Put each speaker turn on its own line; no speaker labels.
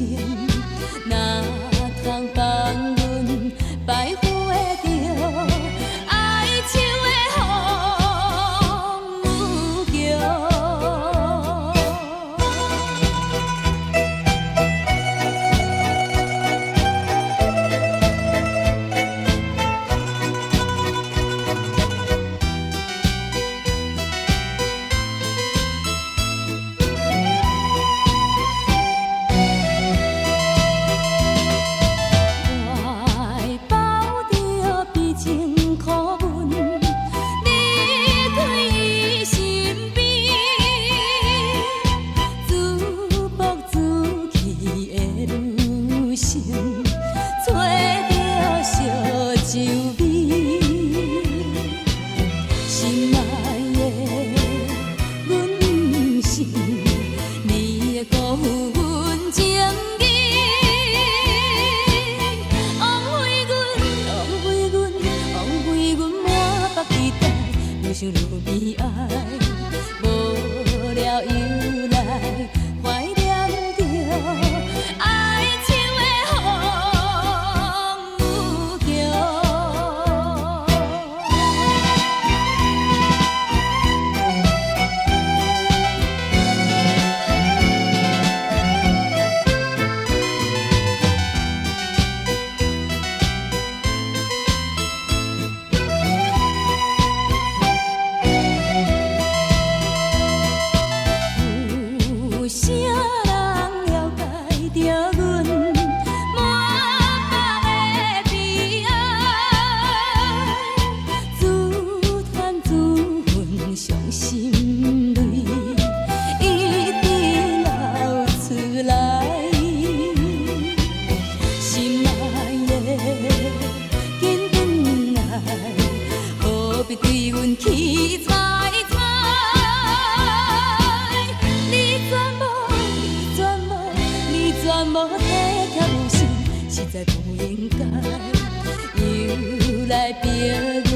情，哪通放阮白花着哀愁的风雨桥。怀抱着悲情苦闷，离开伊身边，自暴自弃的女性，找着烧酒味。心爱的阮是你的辜负阮情义。越想越悲哀，无了由来怀念着哀愁的风雨桥。有啥人了解着阮满腹的悲哀？自叹自恨伤心泪，一直流出来。心爱的，紧转来，何必对阮去猜猜？全无体贴有心，实在不应该又来逼。